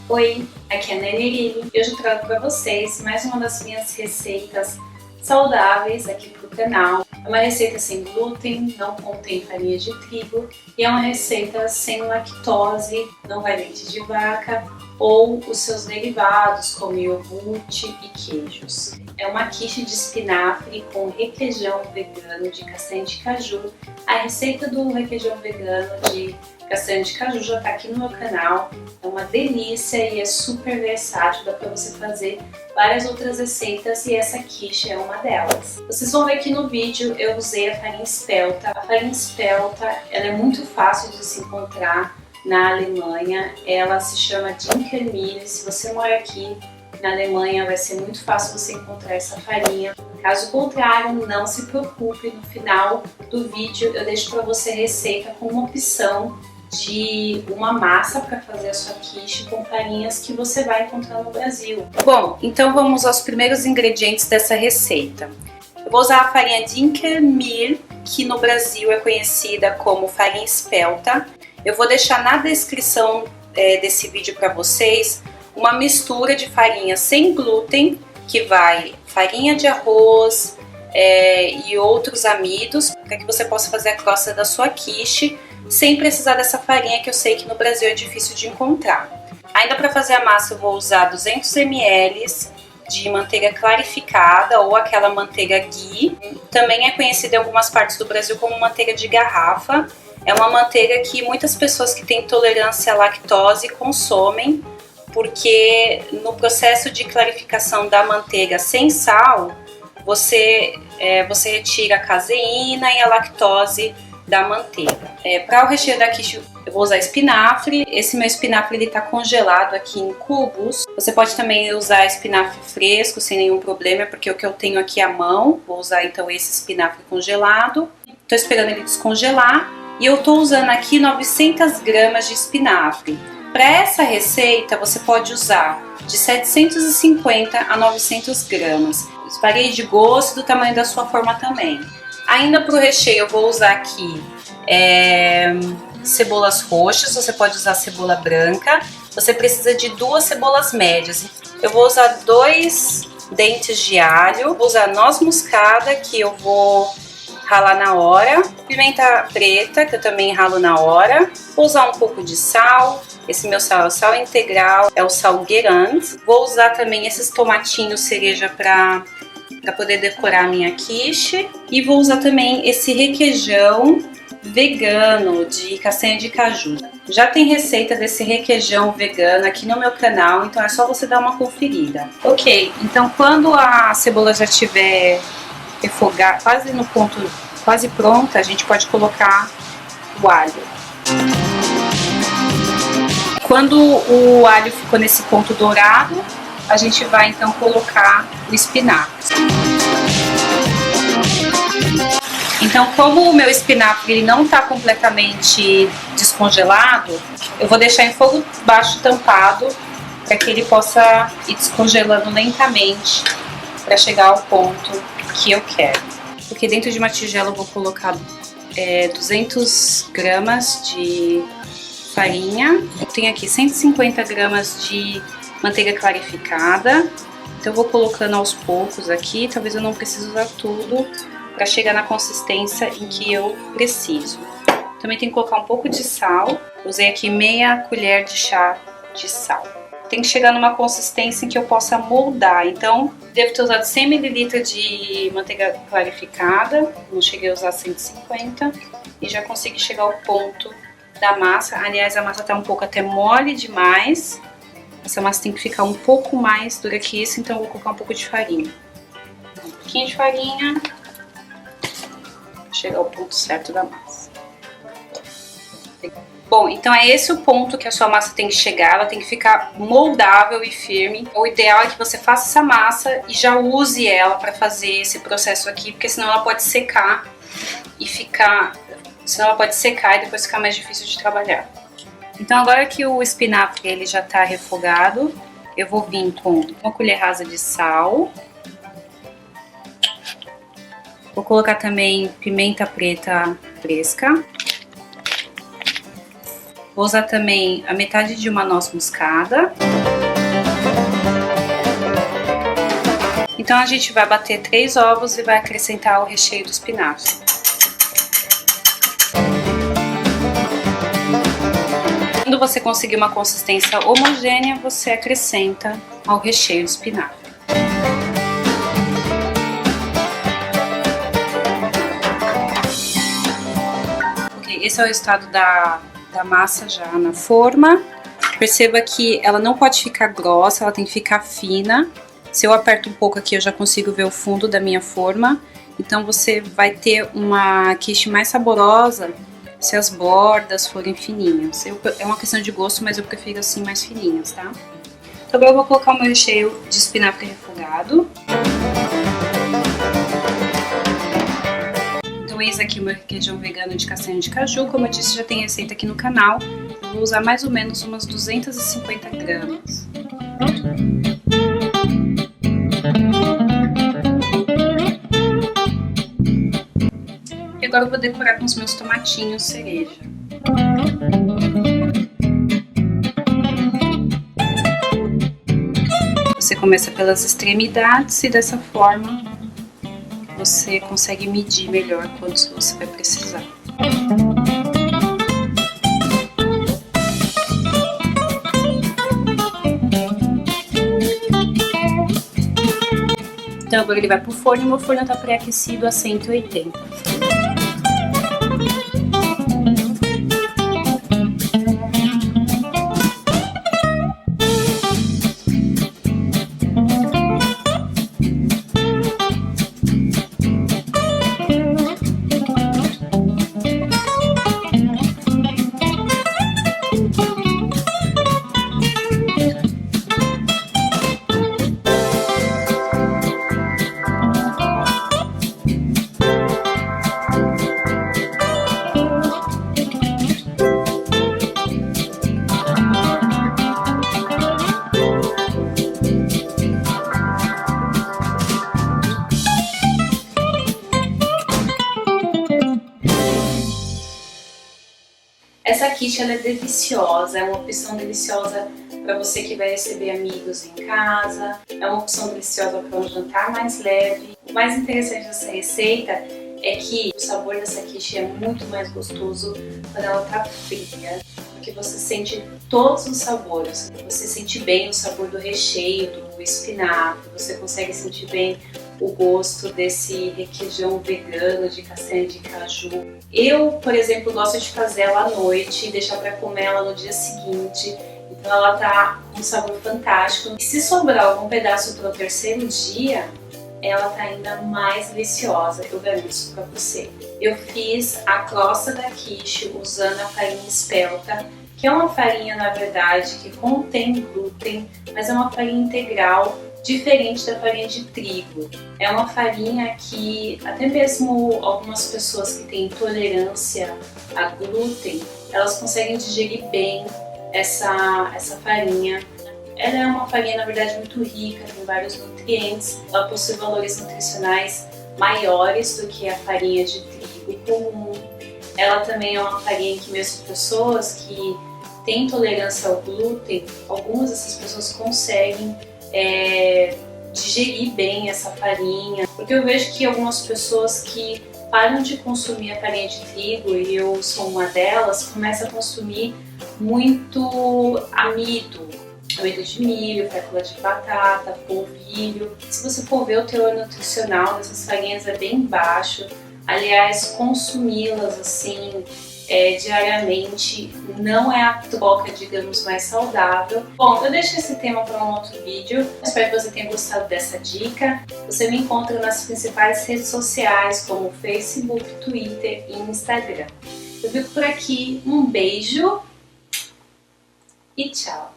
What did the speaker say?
Oi, aqui é a Nelly e hoje eu trago para vocês mais uma das minhas receitas saudáveis aqui pro canal. É uma receita sem glúten, não contém farinha de trigo e é uma receita sem lactose, não vai leite de vaca ou os seus derivados como iogurte e queijos. É uma quiche de espinafre com requeijão vegano de castanha de caju. A receita do requeijão vegano de castanha de caju já está aqui no meu canal, é uma delícia e é super versátil, dá para você fazer várias outras receitas e essa quiche é uma delas. Vocês vão ver que no vídeo eu usei a farinha espelta. A farinha espelta ela é muito fácil de se encontrar na Alemanha, ela se chama Dinkelmehl. Se você mora aqui na Alemanha vai ser muito fácil você encontrar essa farinha. Caso contrário, não se preocupe, no final do vídeo eu deixo para você a receita com uma opção de uma massa para fazer a sua quiche com farinhas que você vai encontrar no Brasil. Bom, então vamos aos primeiros ingredientes dessa receita. Eu vou usar a farinha Dinkelmehl, que no Brasil é conhecida como farinha espelta. Eu vou deixar na descrição desse vídeo para vocês uma mistura de farinha sem glúten, que vai farinha de arroz e outros amidos, para que você possa fazer a crosta da sua quiche sem precisar dessa farinha que eu sei que no Brasil é difícil de encontrar. Ainda para fazer a massa eu vou usar 200 ml de manteiga clarificada ou aquela manteiga ghee. Também é conhecida em algumas partes do Brasil como manteiga de garrafa. É uma manteiga que muitas pessoas que têm intolerância à lactose consomem, porque no processo de clarificação da manteiga sem sal, você retira a caseína e a lactose da manteiga. Para o recheio da quiche eu vou usar espinafre. Esse meu espinafre ele está congelado aqui em cubos. Você pode também usar espinafre fresco sem nenhum problema, porque o que eu tenho aqui é à mão. Vou usar então esse espinafre congelado. Estou esperando ele descongelar e eu estou usando aqui 900 gramas de espinafre. Para essa receita você pode usar de 750 a 900 gramas. Varia de gosto e do tamanho da sua forma também. Ainda para o recheio eu vou usar aqui cebolas roxas, você pode usar cebola branca. Você precisa de 2 cebolas médias. Eu vou usar 2 dentes de alho, vou usar noz moscada que eu vou ralar na hora, pimenta preta que eu também ralo na hora, vou usar um pouco de sal. Esse meu sal é o sal integral, é o sal Gerand. Vou usar também esses tomatinhos cereja para poder decorar a minha quiche. E vou usar também esse requeijão vegano de castanha de caju. Já tem receita desse requeijão vegano aqui no meu canal, então é só você dar uma conferida. Ok, então quando a cebola já estiver refogada, quase no ponto, quase pronta, a gente pode colocar o alho. Quando o alho ficou nesse ponto dourado, a gente vai então colocar o espinafre. Então, como o meu espinafre ele não está completamente descongelado, eu vou deixar em fogo baixo tampado para que ele possa ir descongelando lentamente para chegar ao ponto que eu quero. Porque dentro de uma tigela eu vou colocar 200 gramas de farinha. Eu tenho aqui 150 gramas de manteiga clarificada. Então eu vou colocando aos poucos aqui, talvez eu não precise usar tudo para chegar na consistência em que eu preciso. Também tem que colocar um pouco de sal. Usei aqui meia colher de chá de sal. Tem que chegar numa consistência em que eu possa moldar. Então, devo ter usado 100 ml de manteiga clarificada. Não cheguei a usar 150. E já consegui chegar ao ponto da massa. Aliás, a massa tá um pouco até mole demais. Essa massa tem que ficar um pouco mais dura que isso, então eu vou colocar um pouco de farinha. Um pouquinho de farinha. Chegar ao ponto certo da massa. Bom, então é esse o ponto que a sua massa tem que chegar, ela tem que ficar moldável e firme. O ideal é que você faça essa massa e já use ela para fazer esse processo aqui, porque senão ela pode secar e depois ficar mais difícil de trabalhar. Então agora que o espinafre ele já está refogado, eu vou vir com uma colher rasa de sal. Vou colocar também pimenta preta fresca. Vou usar também a metade de uma noz moscada. Então a gente vai bater 3 ovos e vai acrescentar o recheio do espinafre. Quando você conseguir uma consistência homogênea, você acrescenta ao recheio do espinafre. Ok, esse é o resultado da massa já na forma. Perceba que ela não pode ficar grossa, ela tem que ficar fina. Se eu aperto um pouco aqui, eu já consigo ver o fundo da minha forma. Então você vai ter uma quiche mais saborosa se as bordas forem fininhas. É uma questão de gosto, mas eu prefiro assim mais fininhas, tá? Então agora eu vou colocar o meu recheio de espinafre refogado. Então eis aqui o meu requeijão vegano de castanha de caju. Como eu disse, já tem receita aqui no canal. Eu vou usar mais ou menos umas 250 gramas. E agora eu vou decorar com os meus tomatinhos cereja. Você começa pelas extremidades e dessa forma você consegue medir melhor quantos você vai precisar. Então agora ele vai pro forno e meu forno está pré-aquecido a 180. Essa quiche ela é deliciosa, é uma opção deliciosa para você que vai receber amigos em casa, é uma opção deliciosa para um jantar mais leve. O mais interessante dessa receita é que o sabor dessa quiche é muito mais gostoso quando ela está fria, porque você sente todos os sabores. Você sente bem o sabor do recheio, do espinafre, você consegue sentir bem o gosto desse requeijão vegano de castanha de caju. Eu, por exemplo, gosto de fazer ela à noite e deixar para comer ela no dia seguinte. Então ela tá com um sabor fantástico. E se sobrar algum pedaço para o terceiro dia, ela tá ainda mais deliciosa, eu garanto isso para você. Eu fiz a crosta da quiche usando a farinha espelta, que é uma farinha, na verdade, que contém glúten, mas é uma farinha integral, diferente da farinha de trigo. É uma farinha que até mesmo algumas pessoas que têm intolerância a glúten, elas conseguem digerir bem essa farinha. Ela é uma farinha, na verdade, muito rica, tem vários nutrientes, ela possui valores nutricionais maiores do que a farinha de trigo comum. Ela também é uma farinha que mesmo pessoas que têm intolerância ao glúten, algumas dessas pessoas conseguem digerir bem essa farinha, porque eu vejo que algumas pessoas que param de consumir a farinha de trigo, e eu sou uma delas, começam a consumir muito amido de milho, fécula de batata, polvilho. Se você for ver, o teor nutricional dessas farinhas é bem baixo. Aliás, consumi-las assim diariamente não é a troca, digamos, mais saudável. Bom, eu deixo esse tema para um outro vídeo. Espero que você tenha gostado dessa dica. Você me encontra nas principais redes sociais como Facebook, Twitter e Instagram. Eu fico por aqui. Um beijo e tchau!